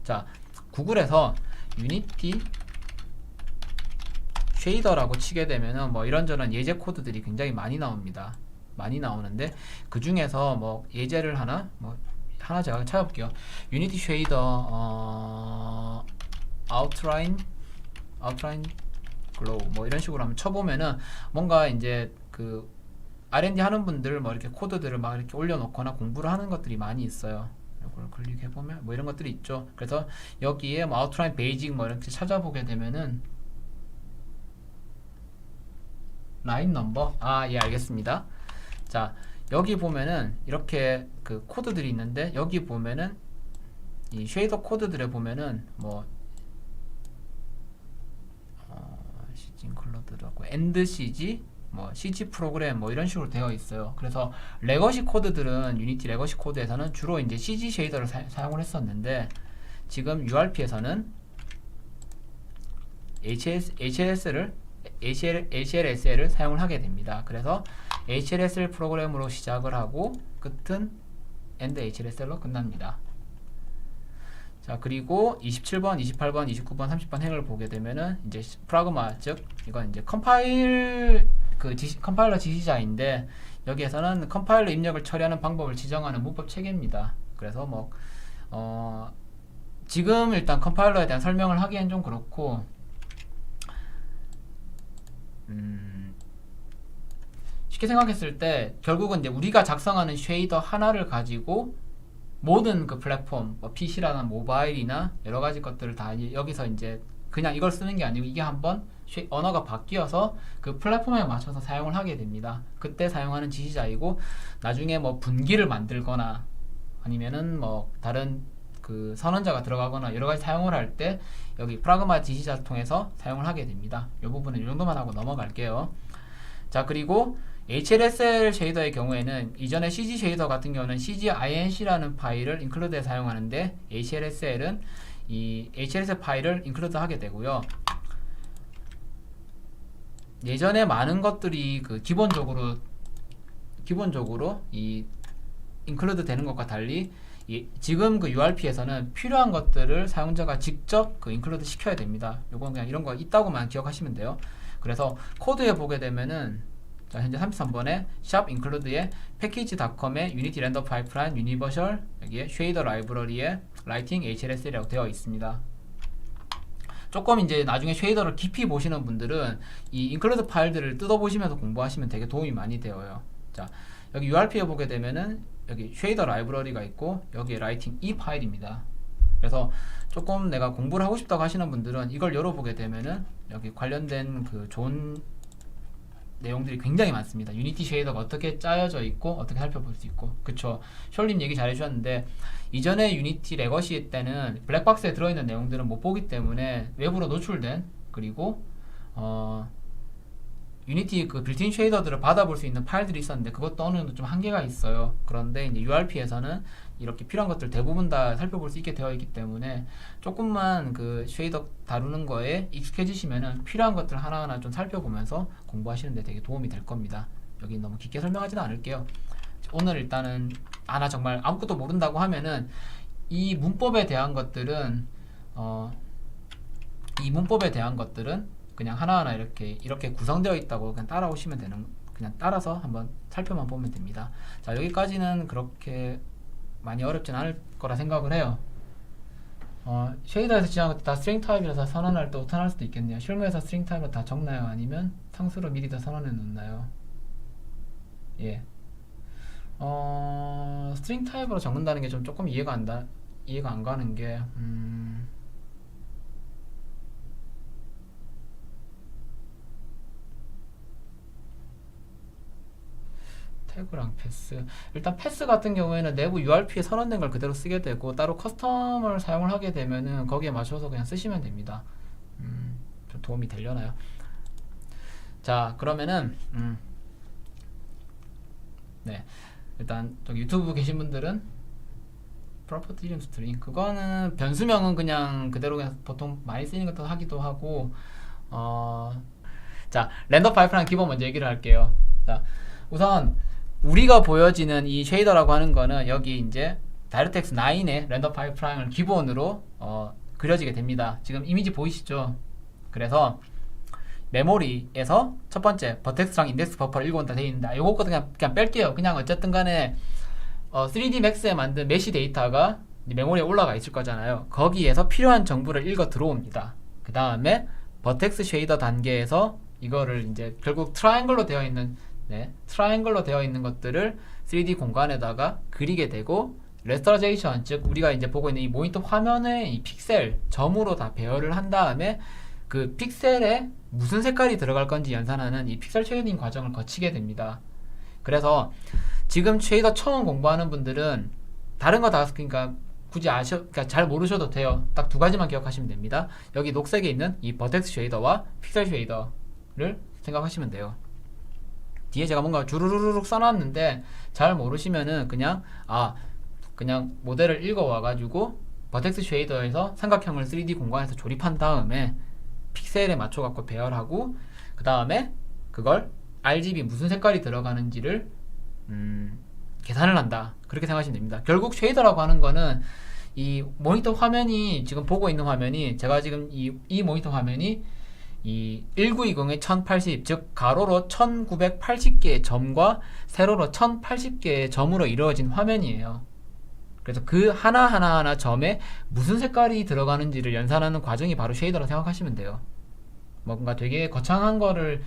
자, 구글에서 유니티 쉐이더라고 치게 되면은 뭐 이런저런 예제 코드들이 굉장히 많이 나옵니다. 많이 나오는데 그 중에서 뭐 예제를 하나 제가 찾아볼게요. 유니티 쉐이더 아웃라인 글로우 뭐 이런 식으로 한번 쳐보면은 뭔가 이제 그 R&D 하는 분들 뭐 이렇게 코드들을 막 이렇게 올려놓거나 공부를 하는 것들이 많이 있어요. 이걸 클릭해보면 뭐 이런 것들이 있죠. 그래서 여기에 뭐 아웃라인 베이직 뭐 이렇게 찾아보게 되면은 라인 넘버 예 알겠습니다. 자 여기 보면은 이렇게 그 코드들이 있는데 여기 보면은 이 쉐이더 코드들에 보면은 뭐 CG 인클루드라고 엔드 CG 뭐 CG 프로그램 뭐 이런 식으로 되어 있어요. 그래서 레거시 코드들은 유니티 레거시 코드에서는 주로 이제 CG 쉐이더를 사용을 했었는데 지금 URP에서는 HLSL을 사용을 하게 됩니다. 그래서 HLSL 프로그램으로 시작을 하고 끝은 end HLSL로 끝납니다. 자 그리고 27번, 28번, 29번, 30번 행을 보게 되면은 이제 프라그마 즉 이건 이제 컴파일러 지시자인데 여기에서는 컴파일러 입력을 처리하는 방법을 지정하는 문법 체계입니다. 그래서 뭐 지금 일단 컴파일러에 대한 설명을 하기엔 좀 그렇고 쉽게 생각했을 때 결국은 이제 우리가 작성하는 쉐이더 하나를 가지고 모든 그 플랫폼 뭐 PC라나 모바일이나 여러 가지 것들을 다 여기서 이제 그냥 이걸 쓰는 게 아니고 이게 한번 언어가 바뀌어서 그 플랫폼에 맞춰서 사용을 하게 됩니다. 그때 사용하는 지시자이고 나중에 뭐 분기를 만들거나 아니면은 뭐 다른 그 선언자가 들어가거나 여러 가지 사용을 할 때 여기 프라그마 지시자를 통해서 사용을 하게 됩니다. 이 부분은 이 정도만 하고 넘어갈게요. 자 그리고 HLSL 쉐이더의 경우에는 이전에 CG 쉐이더 같은 경우는 CGINC라는 파일을 include에 사용하는데 HLSL은 이 HLSL 파일을 include 하게 되고요. 예전에 많은 것들이 그 기본적으로 이 include 되는 것과 달리 지금 그 URP에서는 필요한 것들을 사용자가 직접 그 include 시켜야 됩니다. 요건 그냥 이런 거 있다고만 기억하시면 돼요. 그래서 코드에 보게 되면은 자, 현재 33번에 샵 include에 package.com에 unity render pipeline universal 여기에 shader library에 writing HLSL이라고 되어 있습니다. 조금 이제 나중에 쉐이더를 깊이 보시는 분들은 이 include 파일들을 뜯어보시면서 공부하시면 되게 도움이 많이 되어요. 자, 여기 URP에 보게 되면은 여기 쉐이더 라이브러리가 있고 여기에 writing 이 파일입니다. 그래서 조금 내가 공부를 하고 싶다고 하시는 분들은 이걸 열어보게 되면은 여기 관련된 그 좋은 내용들이 굉장히 많습니다. 유니티 쉐이더가 어떻게 짜여져 있고 어떻게 살펴볼 수 있고 그쵸. 숄님 얘기 잘 해주셨는데 이전에 유니티 레거시 때는 블랙박스에 들어있는 내용들은 못 보기 때문에 외부로 노출된 그리고 유니티 그 빌트인 쉐이더들을 받아볼 수 있는 파일들이 있었는데 그것도 어느 정도 좀 한계가 있어요. 그런데 이제 URP에서는 이렇게 필요한 것들 대부분 다 살펴볼 수 있게 되어 있기 때문에 조금만 그 쉐이더 다루는 거에 익숙해지시면은 필요한 것들 하나하나 좀 살펴보면서 공부하시는 데 되게 도움이 될 겁니다. 여기 너무 깊게 설명하지는 않을게요. 오늘 일단은 나 정말 아무것도 모른다고 하면은 이 문법에 대한 것들은 그냥 하나하나 이렇게 구성되어 있다고 그냥 따라오시면 되는, 그냥 따라서 한번 살펴만 보면 됩니다. 자, 여기까지는 그렇게 많이 어렵진 않을 거라 생각을 해요. 쉐이더에서 지정한 것도 다 스트링 타입이라서 선언할 때 오탄할 수도 있겠네요. 실무에서 스트링 타입으로 다 적나요? 아니면 상수로 미리 다 선언해 놓나요? 예. 스트링 타입으로 적는다는 게 좀 조금 이해가 안 가는 게 태그랑 패스. 일단 패스 같은 경우에는 내부 URP에 선언된 걸 그대로 쓰게 되고 따로 커스텀을 사용을 하게 되면은 거기에 맞춰서 그냥 쓰시면 됩니다. 좀 도움이 되려나요? 자, 그러면은 네, 일단 저기 유튜브 계신 분들은 property item string 그거는 변수명은 그냥 그대로 그냥 보통 많이 쓰이는 것도 하기도 하고 자, 렌더 파이프라인 기본 먼저 얘기를 할게요. 자, 우선 우리가 보여지는 이 쉐이더라고 하는 거는 여기 이제 다이렉트X 9의 렌더 파이프라인을 기본으로 그려지게 됩니다. 지금 이미지 보이시죠? 그래서 메모리에서 첫 번째 버텍스랑 인덱스 버퍼를 읽어온다 되어 있는데 이거 그냥 뺄게요. 그냥 어쨌든 간에 3D Max에 만든 메시 데이터가 메모리에 올라가 있을 거잖아요. 거기에서 필요한 정보를 읽어 들어옵니다. 그 다음에 버텍스 쉐이더 단계에서 이거를 이제 결국 트라이앵글로 되어 있는 트라이앵글로 되어 있는 것들을 3D 공간에다가 그리게 되고, 레스터레이션, 즉 우리가 이제 보고 있는 이 모니터 화면의 이 픽셀 점으로 다 배열을 한 다음에 그 픽셀에 무슨 색깔이 들어갈 건지 연산하는 이 픽셀 쉐이딩 과정을 거치게 됩니다. 그래서 지금 쉐이더 처음 공부하는 분들은 다른 거 다 그러니까 굳이 그러니까 잘 모르셔도 돼요. 딱 두 가지만 기억하시면 됩니다. 여기 녹색에 있는 이 버텍스 쉐이더와 픽셀 쉐이더를 생각하시면 돼요. 뒤에 제가 뭔가 주르르륵 써놨는데 잘 모르시면은 그냥 모델을 읽어와 가지고 버텍스 쉐이더에서 삼각형을 3D 공간에서 조립한 다음에 픽셀에 맞춰 갖고 배열하고, 그 다음에 그걸 RGB 무슨 색깔이 들어가는지를 계산을 한다, 그렇게 생각하시면 됩니다. 결국 쉐이더라고 하는 거는 이 모니터 화면이 지금 보고 있는 화면이, 제가 지금 이 모니터 화면이 이 1920의 1080, 즉 가로로 1980개의 점과 세로로 1080개의 점으로 이루어진 화면이에요. 그래서 그 하나하나 점에 무슨 색깔이 들어가는지를 연산하는 과정이 바로 쉐이더라고 생각하시면 돼요. 뭔가 되게 거창한 거를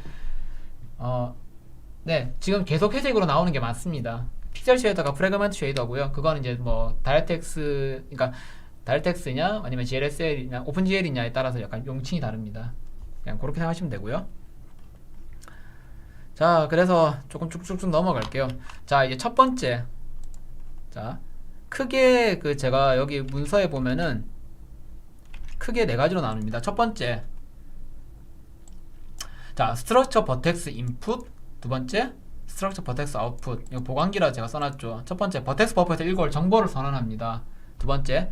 지금 계속 회색으로 나오는 게 많습니다. 픽셀 쉐이더가 프래그먼트 쉐이더고요. 그거는 이제 뭐 그러니까 다이렉텍스냐 아니면 GLSL이냐 오픈GL이냐에 따라서 약간 용칭이 다릅니다. 그냥 그렇게 생각하시면 되고요. 자, 그래서 조금 쭉쭉쭉 넘어갈게요. 자, 이제 첫 번째, 자 크게 제가 여기 문서에 보면은 크게 네 가지로 나눕니다. 첫 번째, 자 스트럭처 버텍스 인풋, 두 번째 스트럭처 버텍스 아웃풋, 이거 보관기라 제가 써놨죠. 첫 번째, 버텍스 버퍼에서 읽어올 정보를 선언합니다. 두 번째,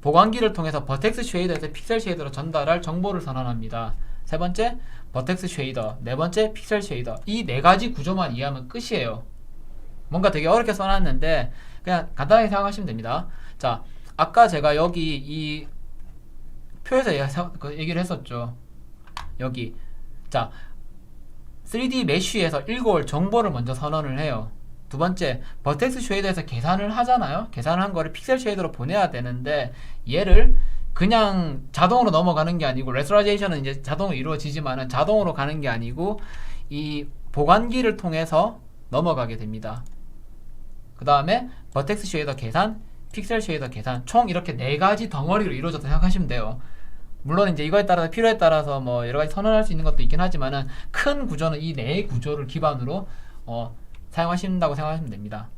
보관기를 통해서 버텍스 쉐이더에서 픽셀 쉐이더로 전달할 정보를 선언합니다. 세 번째, 버텍스 쉐이더. 네 번째, 픽셀 쉐이더. 이 네 가지 구조만 이해하면 끝이에요. 뭔가 되게 어렵게 써놨는데 그냥 간단하게 생각하시면 됩니다. 자, 아까 제가 여기 이 표에서 얘기를 했었죠. 여기, 자 3D 메쉬에서 읽어올 정보를 먼저 선언을 해요. 두 번째, 버텍스 쉐이더에서 계산을 하잖아요. 계산을 한 거를 픽셀 쉐이더로 보내야 되는데 얘를 그냥 자동으로 넘어가는 게 아니고, 레스터레이션은 이제 자동으로 이루어지지만은 자동으로 가는 게 아니고 이 보관기를 통해서 넘어가게 됩니다. 그 다음에 버텍스 쉐이더 계산, 픽셀 쉐이더 계산, 총 이렇게 네 가지 덩어리로 이루어졌다 생각하시면 돼요. 물론 이제 이거에 따라서 필요에 따라서 뭐 여러 가지 선언할 수 있는 것도 있긴 하지만은 큰 구조는 이 네 구조를 기반으로 사용하신다고 생각하시면 됩니다.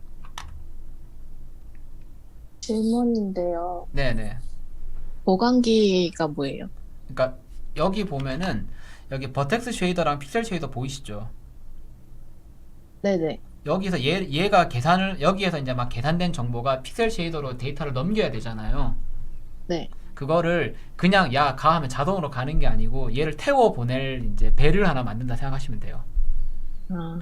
질문인데요. 네네. 보관기가 뭐예요? 그러니까 여기 보면은 여기 버텍스 쉐이더랑 픽셀 쉐이더 보이시죠? 네네. 여기서 얘가 계산을, 여기에서 이제 막 계산된 정보가 픽셀 쉐이더로 데이터를 넘겨야 되잖아요. 네. 그거를 그냥 야 가 하면 자동으로 가는 게 아니고 얘를 태워 보낼 이제 배를 하나 만든다 생각하시면 돼요.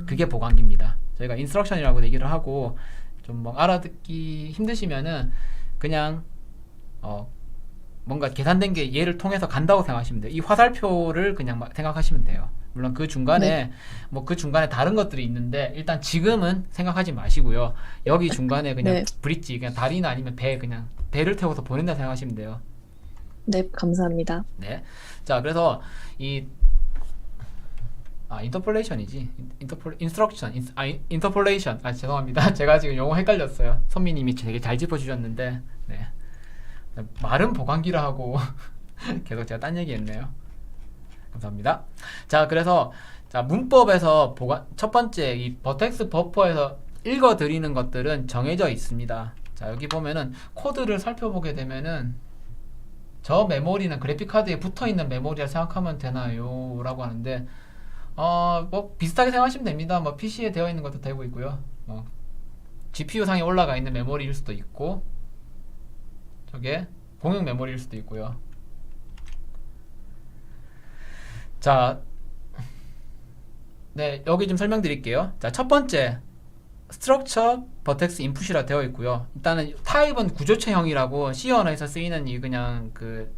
그게 보관기입니다. 저희가 인스트럭션이라고 얘기를 하고, 좀 뭐 알아듣기 힘드시면은 그냥 뭔가 계산된 게 얘를 통해서 간다고 생각하시면 돼요. 이 화살표를 그냥 생각하시면 돼요. 물론 그 중간에 네. 뭐 그 중간에 다른 것들이 있는데 일단 지금은 생각하지 마시고요. 여기 중간에 그냥 네. 브릿지, 그냥 다리나 아니면 그냥 배를 태워서 보낸다 생각하시면 돼요. 네, 감사합니다. 네. 자, 그래서 인터폴레이션이지. 인터폴레이션. 죄송합니다. 제가 지금 용어 헷갈렸어요. 선미님이 되게 잘 짚어주셨는데, 네. 말은 보관기라 하고 계속 제가 딴 얘기했네요. 감사합니다. 자, 그래서 문법에서 첫 번째 이 버텍스 버퍼에서 읽어드리는 것들은 정해져 있습니다. 자, 여기 보면은 코드를 살펴보게 되면은 저 메모리는 그래픽카드에 붙어있는 메모리라 생각하면 되나요? 라고 하는데 뭐 비슷하게 생각하시면 됩니다. 뭐 PC에 되어 있는 것도 되고 있고요. GPU 상에 올라가 있는 메모리일 수도 있고, 저게 공용 메모리일 수도 있고요. 자, 네, 여기 좀 설명드릴게요. 자, 첫 번째, 스트럭처 버텍스 인풋이라 되어 있고요. 일단은 타입은 구조체형이라고 C 언어에서 쓰이는 이 그냥 그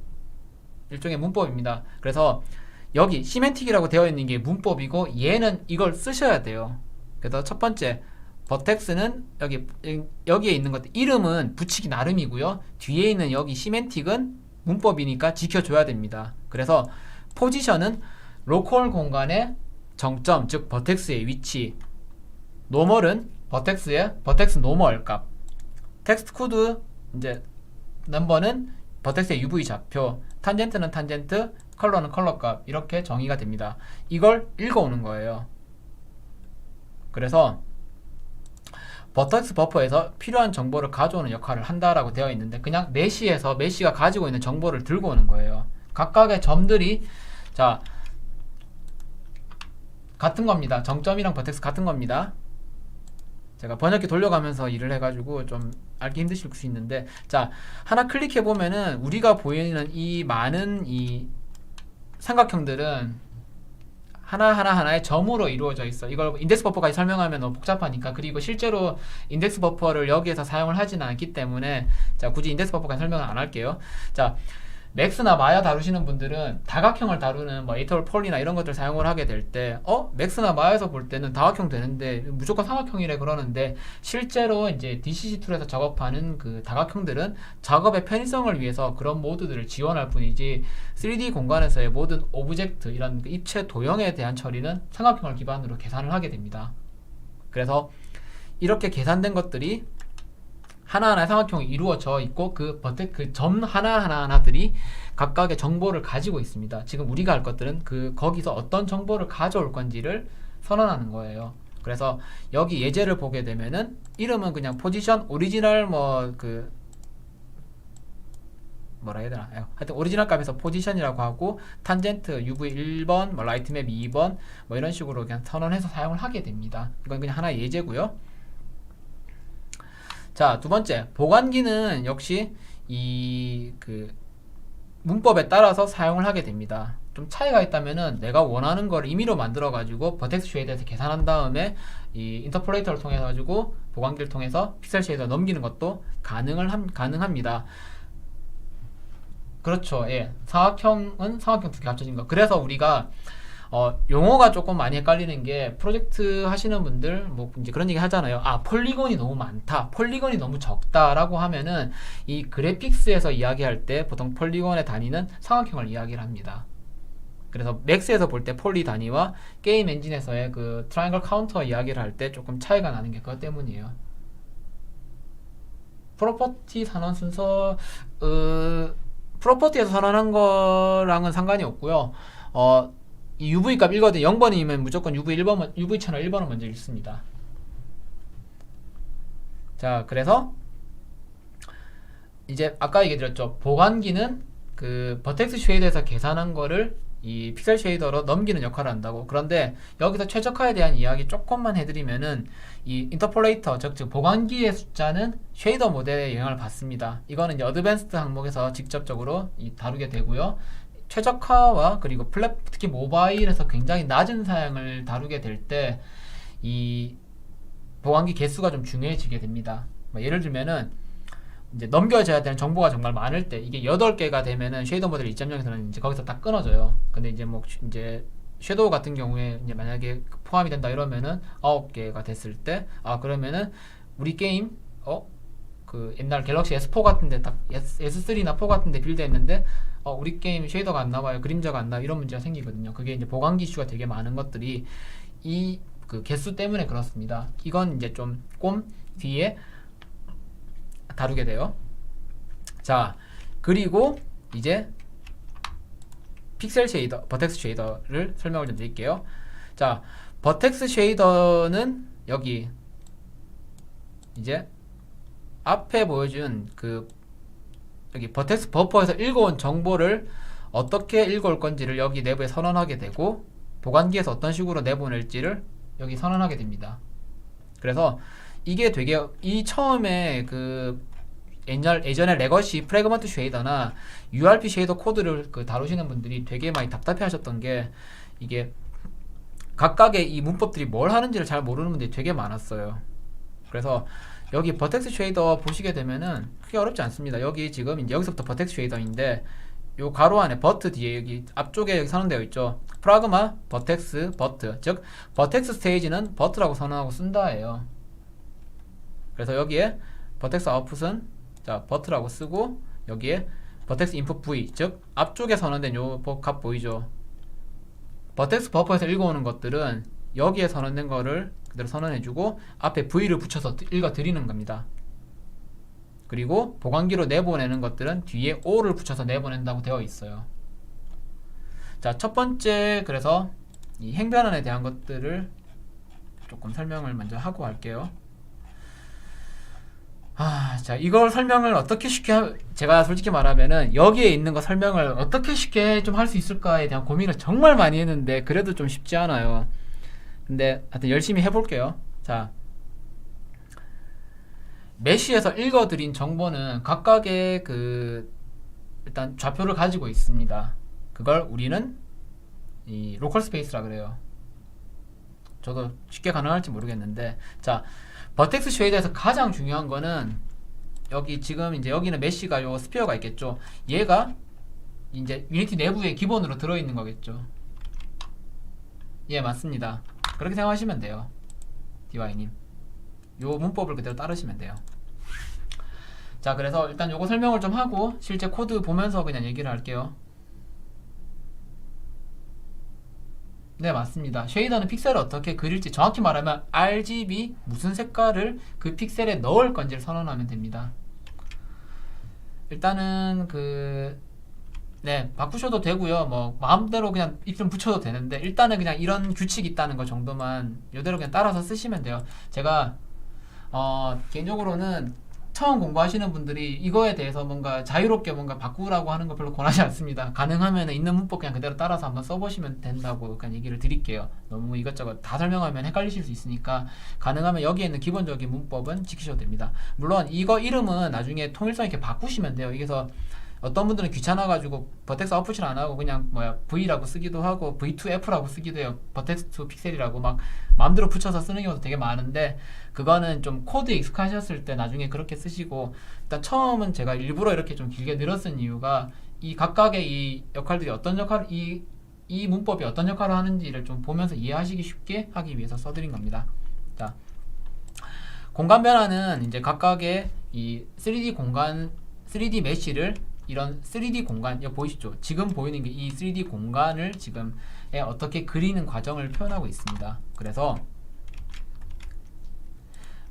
일종의 문법입니다. 그래서 여기 시멘틱이라고 되어 있는 게 문법이고 얘는 이걸 쓰셔야 돼요. 그래서 첫 번째 버텍스는 여기에 있는 것 이름은 붙이기 나름이고요. 뒤에 있는 여기 시멘틱은 문법이니까 지켜줘야 됩니다. 그래서 포지션은 로컬 공간의 정점, 즉 버텍스의 위치. 노멀은 버텍스 노멀 값. 텍스트 코드 이제 넘버는 버텍스의 UV 좌표. 탄젠트는 탄젠트, 컬러는 컬러 값. 이렇게 정의가 됩니다. 이걸 읽어오는 거예요. 그래서 버텍스 버퍼에서 필요한 정보를 가져오는 역할을 한다라고 되어 있는데 그냥 메시에서 메시가 가지고 있는 정보를 들고 오는 거예요. 각각의 점들이 자 같은 겁니다. 정점이랑 버텍스 같은 겁니다. 제가 번역기 돌려가면서 일을 해가지고 좀 알기 힘드실 수 있는데 자 하나 클릭해 보면은 우리가 보이는 이 많은 이 삼각형들은 하나의 점으로 이루어져 있어. 이걸 인덱스 버퍼까지 설명하면 너무 복잡하니까. 그리고 실제로 인덱스 버퍼를 여기에서 사용을 하지는 않기 때문에 자 굳이 인덱스 버퍼까지 설명을 안 할게요. 자 맥스나 마야 다루시는 분들은 다각형을 다루는 뭐 에이터럴 폴리나 이런 것들 사용을 하게 될 때 맥스나 마야에서 볼 때는 다각형 되는데 무조건 삼각형이래 그러는데 실제로 이제 DCC 툴에서 작업하는 그 다각형들은 작업의 편의성을 위해서 그런 모드들을 지원할 뿐이지 3D 공간에서의 모든 오브젝트 이런 그 입체 도형에 대한 처리는 삼각형을 기반으로 계산을 하게 됩니다. 그래서 이렇게 계산된 것들이 하나하나의 삼각형이 이루어져 있고 그 점 하나하나들이 각각의 정보를 가지고 있습니다. 지금 우리가 할 것들은 거기서 어떤 정보를 가져올 건지를 선언하는 거예요. 그래서 여기 예제를 보게 되면은 이름은 그냥 포지션 오리지널 뭐라 해야 되나? 하여튼 오리지널 값에서 포지션이라고 하고 탄젠트 UV 1번, 뭐 라이트맵 2번 뭐 이런 식으로 그냥 선언해서 사용을 하게 됩니다. 이건 그냥 하나의 예제고요. 자, 두 번째, 보관기는 역시 문법에 따라서 사용을 하게 됩니다. 좀 차이가 있다면은 내가 원하는 걸 임의로 만들어 가지고 버텍스 쉐이더에서 계산한 다음에 이 인터폴레이터를 통해 가지고 보관기를 통해서 픽셀 쉐이더 넘기는 것도 가능합니다. 그렇죠. 예. 삼각형 두 개 합쳐진 거. 그래서 우리가 용어가 조금 많이 헷갈리는 게 프로젝트 하시는 분들 뭐 이제 그런 얘기 하잖아요. 폴리곤이 너무 많다, 폴리곤이 너무 적다라고 하면은 이 그래픽스에서 이야기할 때 보통 폴리곤의 단위는 삼각형을 이야기를 합니다. 그래서 맥스에서 볼 때 폴리 단위와 게임 엔진에서의 그 트라이앵글 카운터 이야기를 할 때 조금 차이가 나는 게 그것 때문이에요. 프로퍼티 선언 순서 프로퍼티에서 선언한 거랑은 상관이 없고요. 이 UV 값 1거든 0번이면 무조건 UV 채널 1번을 먼저 읽습니다. 자, 그래서 이제 아까 얘기 드렸죠. 보관기는 그 버텍스 쉐이더에서 계산한 거를 이 픽셀 쉐이더로 넘기는 역할을 한다고. 그런데 여기서 최적화에 대한 이야기 조금만 해드리면은 이 인터폴레이터 즉 보관기의 숫자는 쉐이더 모델에 영향을 받습니다. 이거는 이제 어드밴스드 항목에서 직접적으로 다루게 되고요. 최적화와 그리고 특히 모바일에서 굉장히 낮은 사양을 다루게 될 때 이 보관기 개수가 좀 중요해지게 됩니다. 예를 들면은 이제 넘겨져야 되는 정보가 정말 많을 때 이게 8개가 되면은 쉐이더 모델 2.0에서는 이제 거기서 딱 끊어져요. 근데 이제 이제 섀도우 같은 경우에 이제 만약에 포함이 된다 이러면은 9개가 됐을 때 그러면은 우리 게임 그 옛날 갤럭시 S4 같은데 딱 S3나 4 같은데 빌드했는데 우리 게임 쉐이더가 안 나와요, 그림자가 안 나와, 이런 문제가 생기거든요. 그게 이제 보관기 수가 되게 많은 것들이 이 그 개수 때문에 그렇습니다. 이건 이제 좀 뒤에 다루게 돼요. 자, 그리고 이제 픽셀 쉐이더, 버텍스 쉐이더를 설명을 좀 드릴게요. 자, 버텍스 쉐이더는 여기 이제 앞에 보여준 여기 버텍스 버퍼에서 읽어온 정보를 어떻게 읽어올 건지를 여기 내부에 선언하게 되고 보관기에서 어떤 식으로 내보낼지를 여기 선언하게 됩니다. 그래서 이게 되게 처음에 예전에 레거시 프래그먼트 쉐이더나 URP 쉐이더 코드를 다루시는 분들이 되게 많이 답답해 하셨던 게 이게 각각의 이 문법들이 뭘 하는지를 잘 모르는 분들이 되게 많았어요. 그래서 여기 버텍스 쉐이더 보시게 되면은 크게 어렵지 않습니다. 여기 지금 이제 여기서부터 버텍스 쉐이더인데 요 가로 안에 버트 뒤에 여기 앞쪽에 여기 선언되어 있죠. 프라그마 버텍스 버트, 즉 버텍스 스테이지는 버트라고 선언하고 쓴다예요. 그래서 여기에 버텍스 아웃풋은 자 버트라고 쓰고 여기에 버텍스 인풋 V, 즉 앞쪽에 선언된 요 값 보이죠. 버텍스 버퍼에서 읽어오는 것들은 여기에 선언된 거를 그대로 선언해주고 앞에 V를 붙여서 읽어드리는 겁니다. 그리고 보관기로 내보내는 것들은 뒤에 O를 붙여서 내보낸다고 되어 있어요. 자, 첫 번째 그래서 이 행변환에 대한 것들을 조금 설명을 먼저 하고 할게요. 자, 이걸 설명을 어떻게 쉽게 제가 솔직히 말하면은 여기에 있는 거 설명을 어떻게 쉽게 좀 할 수 있을까에 대한 고민을 정말 많이 했는데 그래도 좀 쉽지 않아요. 근데 하여튼 열심히 해볼게요. 자, 메쉬에서 읽어드린 정보는 각각의 일단 좌표를 가지고 있습니다. 그걸 우리는 이 로컬 스페이스라 그래요. 저도 쉽게 가능할지 모르겠는데, 자, 버텍스 쉐이더에서 가장 중요한 거는 여기 지금 이제 여기는 메쉬가 요 스피어가 있겠죠. 얘가 이제 유니티 내부에 기본으로 들어있는 거겠죠. 예, 맞습니다. 그렇게 생각하시면 돼요. DY님. 요 문법을 그대로 따르시면 돼요. 자, 그래서 일단 요거 설명을 좀 하고 실제 코드 보면서 그냥 얘기를 할게요. 네, 맞습니다. 쉐이더는 픽셀을 어떻게 그릴지 정확히 말하면 RGB 무슨 색깔을 그 픽셀에 넣을 건지를 선언하면 됩니다. 일단은 네, 바꾸셔도 되고요. 뭐 마음대로 그냥 입좀 붙여도 되는데 일단은 그냥 이런 규칙이 있다는 거 정도만 이대로 그냥 따라서 쓰시면 돼요. 제가 개인적으로는 처음 공부하시는 분들이 이거에 대해서 뭔가 자유롭게 뭔가 바꾸라고 하는 거 별로 권하지 않습니다. 가능하면 있는 문법 그냥 그대로 따라서 한번 써보시면 된다고 그냥 얘기를 드릴게요. 너무 이것저것 다 설명하면 헷갈리실 수 있으니까 가능하면 여기에 있는 기본적인 문법은 지키셔도 됩니다. 물론 이거 이름은 나중에 통일성 있게 바꾸시면 돼요. 이게서 어떤 분들은 귀찮아가지고 버텍스 아웃풋을 안 하고 그냥 V라고 쓰기도 하고 V2F라고 쓰기도 해요. 버텍스 2 픽셀이라고 막 마음대로 붙여서 쓰는 경우도 되게 많은데 그거는 좀 코드에 익숙하셨을 때 나중에 그렇게 쓰시고 일단 처음은 제가 일부러 이렇게 좀 길게 늘어쓴 이유가 이 각각의 이 역할들이 어떤 역할 이 문법이 어떤 역할을 하는지를 좀 보면서 이해하시기 쉽게 하기 위해서 써드린 겁니다. 자, 공간 변화는 이제 각각의 이 3D 메쉬를 이런 3D 공간, 여기 보이시죠? 지금 보이는 게 이 3D 공간을 지금 어떻게 그리는 과정을 표현하고 있습니다. 그래서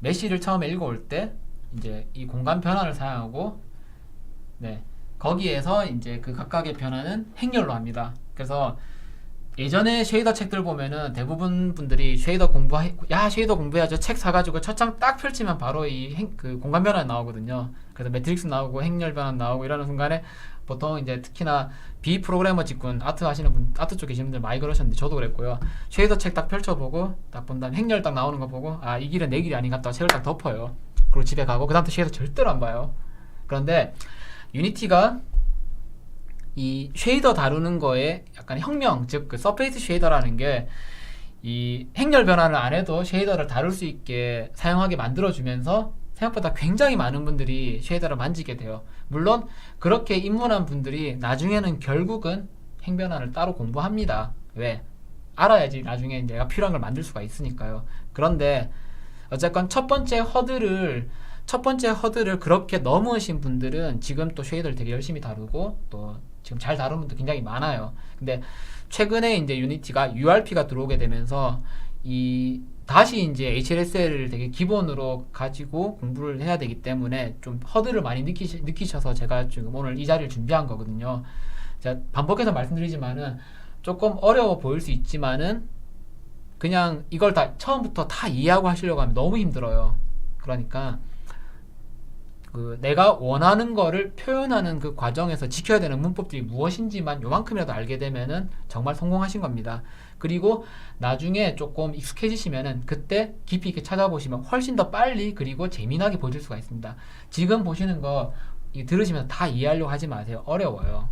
메쉬를 처음에 읽어올 때 이제 이 공간 변환을 사용하고 네, 거기에서 이제 그 각각의 변화는 행렬로 합니다. 그래서 예전에 쉐이더 책들 보면은 대부분 분들이 쉐이더 공부해야죠. 책 사가지고 첫 장 딱 펼치면 바로 그 공간 변환 나오거든요. 그래서 매트릭스 나오고 행렬 변환 나오고 이러는 순간에 보통 이제 특히나 비프로그래머 직군 아트 하시는 분, 아트 쪽 계시는 분들 많이 그러셨는데 저도 그랬고요. 쉐이더 책 딱 펼쳐보고 딱 본 다음에 행렬 딱 나오는 거 보고 이 길은 내 길이 아닌가 또 책을 딱 덮어요. 그리고 집에 가고 그 다음부터 쉐이더 절대로 안 봐요. 그런데 유니티가 이 쉐이더 다루는 거에 약간 혁명, 즉 그 서페이스 쉐이더라는 게 이 행렬 변환을 안 해도 쉐이더를 다룰 수 있게 사용하게 만들어주면서 생각보다 굉장히 많은 분들이 쉐이더를 만지게 돼요. 물론 그렇게 입문한 분들이 나중에는 결국은 행변환을 따로 공부합니다. 왜? 알아야지 나중에 내가 필요한 걸 만들 수가 있으니까요. 그런데 어쨌건 첫 번째 허들을 그렇게 넘으신 분들은 지금 또 쉐이더를 되게 열심히 다루고 또 지금 잘 다루는 분도 굉장히 많아요. 근데 최근에 이제 유니티가 URP가 들어오게 되면서 다시 이제 HLSL을 되게 기본으로 가지고 공부를 해야 되기 때문에 좀 허들을 많이 느끼셔서 제가 지금 오늘 이 자리를 준비한 거거든요. 제가 반복해서 말씀드리지만은 조금 어려워 보일 수 있지만은 그냥 이걸 다 처음부터 다 이해하고 하시려고 하면 너무 힘들어요. 그러니까 내가 원하는 거를 표현하는 그 과정에서 지켜야 되는 문법들이 무엇인지만 요만큼이라도 알게 되면은 정말 성공하신 겁니다. 그리고 나중에 조금 익숙해지시면은 그때 깊이 있게 찾아보시면 훨씬 더 빨리 그리고 재미나게 보실 수가 있습니다. 지금 보시는 거 들으시면서 다 이해하려고 하지 마세요. 어려워요.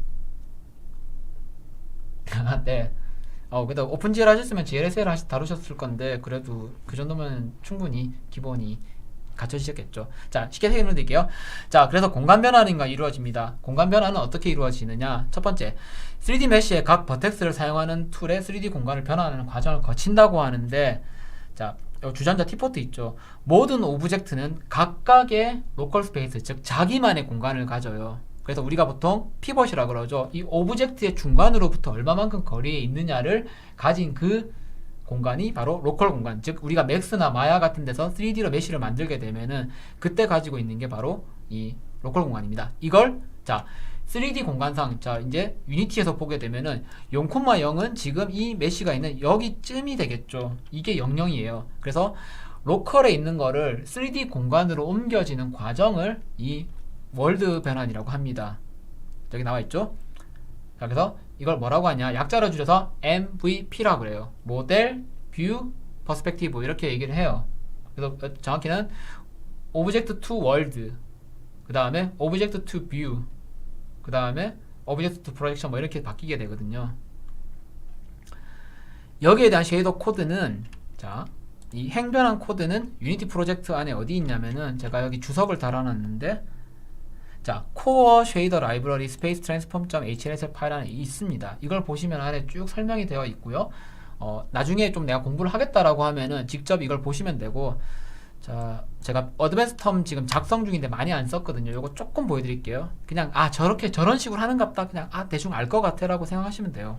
네. 그래도 오픈GL 하셨으면 GLSL 다루셨을 건데 그래도 그 정도면 충분히 기본이 갖춰지셨겠죠. 자, 쉽게 설명을 드릴게요. 자, 그래서 공간 변화는 이루어집니다. 공간 변화는 어떻게 이루어지느냐? 첫 번째, 3D 메쉬의 각 버텍스를 사용하는 툴에 3D 공간을 변화하는 과정을 거친다고 하는데, 자, 요 주전자 T포트 있죠. 모든 오브젝트는 각각의 로컬 스페이스, 즉 자기만의 공간을 가져요. 그래서 우리가 보통 피벗이라 그러죠. 이 오브젝트의 중간으로부터 얼마만큼 거리에 있느냐를 가진 그 공간이 바로 로컬 공간, 즉 우리가 맥스나 마야 같은 데서 3D로 메쉬를 만들게 되면은 그때 가지고 있는 게 바로 이 로컬 공간입니다. 이걸 자 3D 공간상 자 이제 유니티에서 보게 되면은 0,0은 지금 이 메쉬가 있는 여기쯤이 되겠죠. 이게 00이에요. 그래서 로컬에 있는 거를 3D 공간으로 옮겨지는 과정을 이 월드 변환이라고 합니다. 여기 나와 있죠. 자, 그래서 이걸 뭐라고 하냐, 약자로 줄여서 MVP라고 그래요. 모델, 뷰, 퍼스펙티브 이렇게 얘기를 해요. 그래서 정확히는 오브젝트 투 월드, 그 다음에 오브젝트 투 뷰, 그 다음에 오브젝트 투 프로젝션 뭐 이렇게 바뀌게 되거든요. 여기에 대한 쉐이더 코드는 자, 이 행변한 코드는 유니티 프로젝트 안에 어디 있냐면은 제가 여기 주석을 달아놨는데, 자, 코어 쉐이더 라이브러리 스페이스 트랜스폼.hlsl 파일 안에 있습니다. 이걸 보시면 안에 쭉 설명이 되어 있고요. 나중에 좀 내가 공부를 하겠다라고 하면은 직접 이걸 보시면 되고, 자, 제가 어드밴스 텀 지금 작성 중인데 많이 안 썼거든요. 요거 조금 보여드릴게요. 그냥 저렇게 저런 식으로 하는갑다, 그냥 대충 알 것 같아 라고 생각하시면 돼요.